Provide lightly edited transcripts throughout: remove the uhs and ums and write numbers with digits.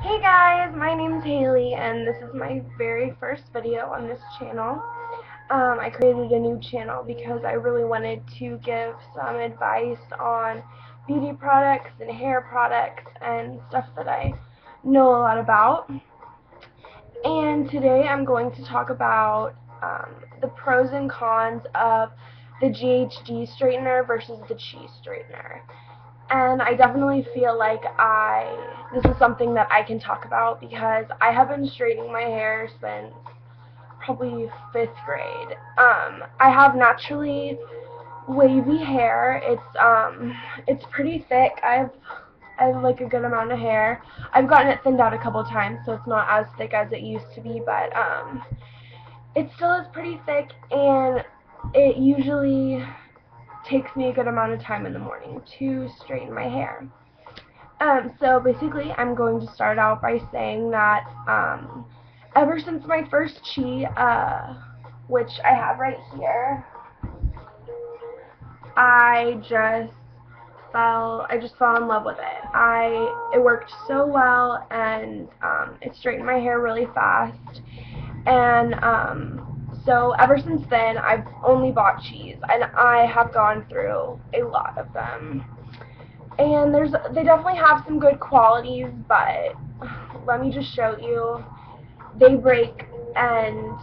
Hey guys, my name's Haley and this is my very first video on this channel. I created a new channel because I really wanted to give some advice on beauty products and hair products and stuff that I know a lot about. And today I'm going to talk about the pros and cons of the GHD straightener versus the Chi straightener. And I definitely feel like this is something that I can talk about because I have been straightening my hair since probably 5th grade. I have naturally wavy hair. It's pretty thick. I have like a good amount of hair. I've gotten it thinned out a couple times, so it's not as thick as it used to be, but it still is pretty thick, and it usually takes me a good amount of time in the morning to straighten my hair. So basically, I'm going to start out by saying that ever since my first Chi, which I have right here, I just fell in love with it. It worked so well, and it straightened my hair really fast. And so ever since then, I've only bought Chis, and I have gone through a lot of them. And they definitely have some good qualities, but let me just show you. They break, and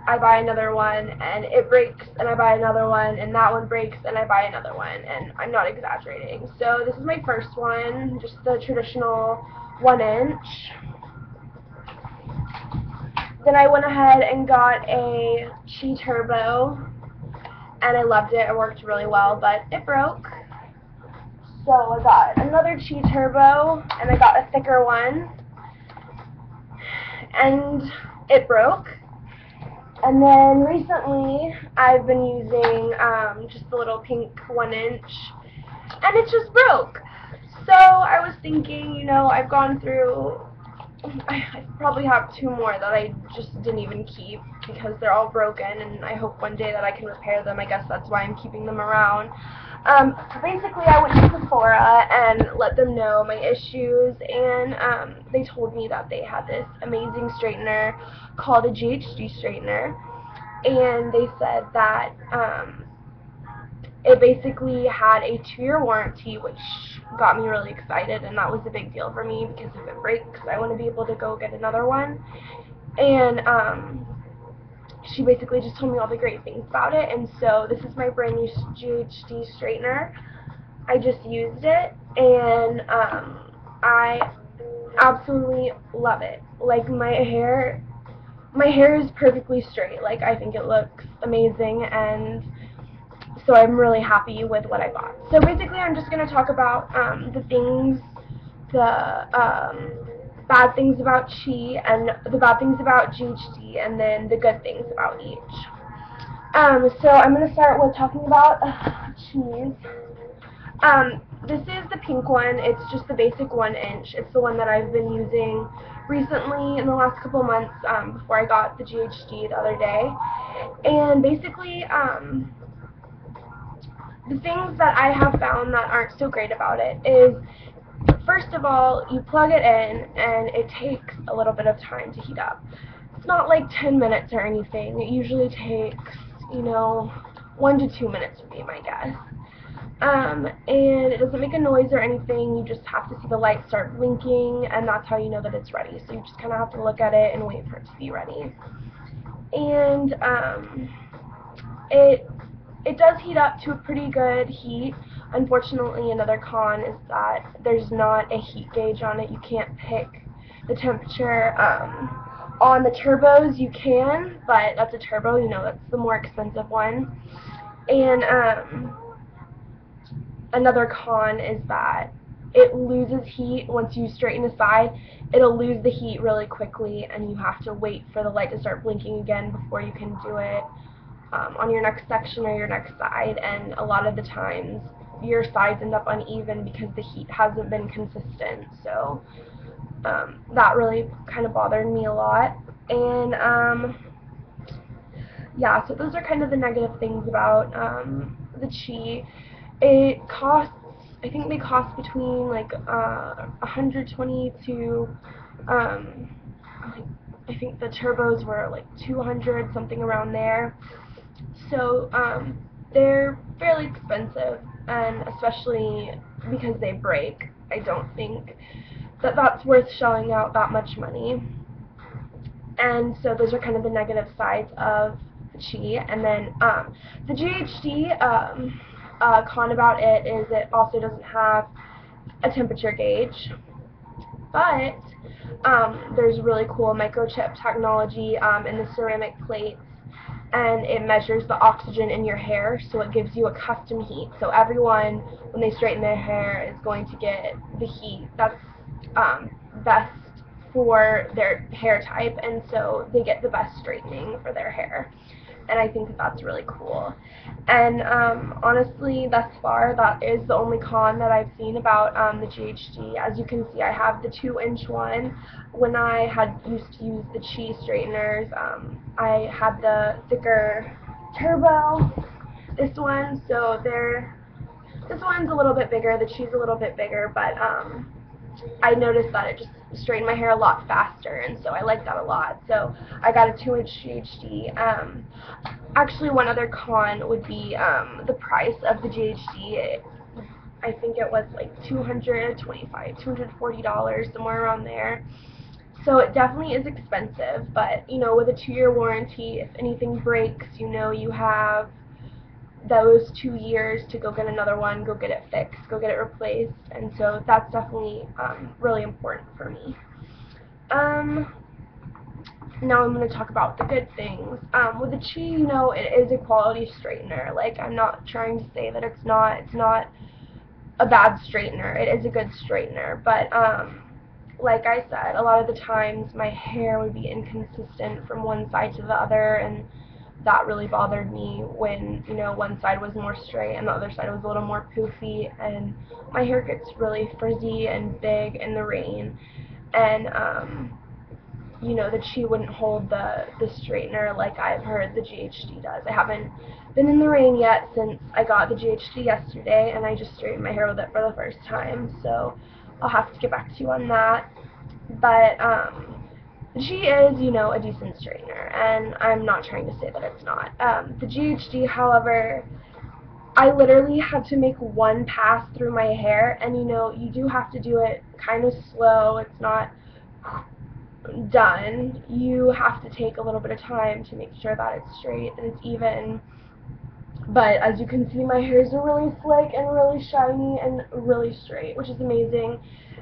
I buy another one, and it breaks, and I buy another one, and that one breaks, and I buy another one, and I'm not exaggerating. So this is my first one, just the traditional 1-inch. Then I went ahead and got a Chi Turbo, and I loved it. It worked really well, but it broke. So I got another Chi Turbo, and I got a thicker one, and it broke. And then recently, I've been using just the little pink 1-inch, and it just broke. So I was thinking, I've gone through, I probably have 2 more that I just didn't even keep because they're all broken, and I hope one day that I can repair them. I guess that's why I'm keeping them around. Basically, I went to Sephora and let them know my issues, and they told me that they had this amazing straightener called a GHD straightener, and they said that it basically had a 2-year warranty, which got me really excited, and that was a big deal for me because if it breaks, I want to be able to go get another one. And she basically just told me all the great things about it, and so this is my brand new GHD straightener. I just used it, and I absolutely love it. Like, my hair is perfectly straight. Like, I think it looks amazing, and so I'm really happy with what I bought. So basically, I'm just going to talk about the bad things about Chi and the bad things about GHD, and then the good things about each. So I'm going to start with talking about Chis. This is the pink one. It's just the basic 1-inch. It's the one that I've been using recently in the last couple months before I got the GHD the other day. And basically, the things that I have found that aren't so great about it is, first of all, you plug it in and it takes a little bit of time to heat up. It's not like 10 minutes or anything. It usually takes, 1 to 2 minutes would be my guess. And it doesn't make a noise or anything. You just have to see the light start blinking, and that's how you know that it's ready. So you just kind of have to look at it and wait for it to be ready. And it does heat up to a pretty good heat. Unfortunately, another con is that there's not a heat gauge on it. You can't pick the temperature. On the turbos you can, but that's a turbo, that's the more expensive one. And another con is that it loses heat once you straighten a side. It'll lose the heat really quickly, and you have to wait for the light to start blinking again before you can do it on your next section or your next side. And a lot of the times your sides end up uneven because the heat hasn't been consistent. So that really kind of bothered me a lot. And yeah, so those are kind of the negative things about the Chi. It costs I think they cost between like 120 to I think the turbos were like 200, something around there. So they're fairly expensive, and especially because they break, I don't think that that's worth shelling out that much money. And so those are kind of the negative sides of the Qi. And then the GHD con about it is it also doesn't have a temperature gauge, but there's really cool microchip technology in the ceramic plates, and it measures the oxygen in your hair, so it gives you a custom heat. So everyone, when they straighten their hair, is going to get the heat that's best for their hair type, and so they get the best straightening for their hair. And I think that that's really cool. And honestly, thus far, that is the only con that I've seen about the GHD. As you can see, I have the 2-inch one. When I used to use the Qi straighteners, I had the thicker turbo, this one, so this one's a little bit bigger, the Qi's a little bit bigger, but I noticed that it just straightened my hair a lot faster, and so I like that a lot. So I got a 2-inch GHD. Actually, one other con would be the price of the GHD. I think it was like $225, $240, somewhere around there. So it definitely is expensive, but you know, with a 2-year warranty, if anything breaks, you know you have those 2 years to go get another one, go get it fixed, go get it replaced, and so that's definitely really important for me. Now I'm going to talk about the good things. With the Qi, you know, it is a quality straightener. Like, I'm not trying to say that it's not a bad straightener. It is a good straightener, but like I said, a lot of the times my hair would be inconsistent from one side to the other, and that really bothered me when, you know, one side was more straight and the other side was a little more poofy, and my hair gets really frizzy and big in the rain, and you know, the Qi wouldn't hold the straightener like I've heard the GHD does. I haven't been in the rain yet since I got the GHD yesterday, and I just straightened my hair with it for the first time, so I'll have to get back to you on that. But the Qi is, you know, a decent straightener, and I'm not trying to say that it's not. The GHD, however, I literally had to make one pass through my hair, and you know, you do have to do it kind of slow. It's not done. You have to take a little bit of time to make sure that it's straight and it's even. But as you can see, my hairs are really slick and really shiny and really straight, which is amazing.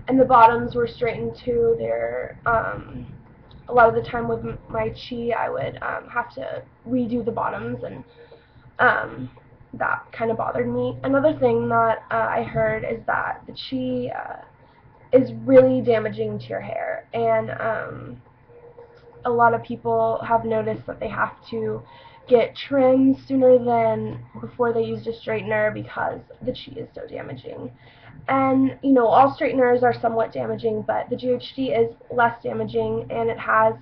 And the bottoms were straightened too. They're a lot of the time with my Qi, I would have to redo the bottoms, and that kind of bothered me. Another thing that I heard is that the Qi is really damaging to your hair, and a lot of people have noticed that they have to get trimmed sooner than before they used a straightener because the Qi is so damaging. And you know, all straighteners are somewhat damaging, but the GHD is less damaging, and it has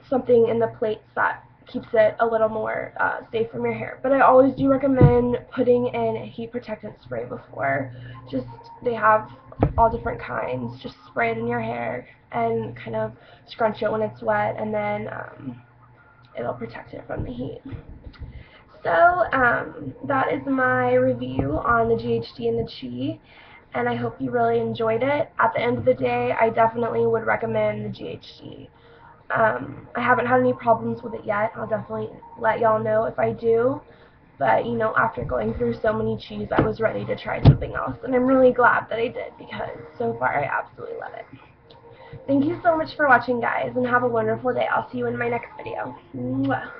something in the plates that keeps it a little more safe from your hair. But I always do recommend putting in a heat protectant spray before. Just, they have all different kinds. Just spray it in your hair and kind of scrunch it when it's wet, and then it'll protect it from the heat. So that is my review on the GHD and the Qi, and I hope you really enjoyed it. At the end of the day, I definitely would recommend the GHD. I haven't had any problems with it yet. I'll definitely let y'all know if I do. But, you know, after going through so many Qis, I was ready to try something else. And I'm really glad that I did, because so far I absolutely love it. Thank you so much for watching, guys, and have a wonderful day. I'll see you in my next video. Mwah.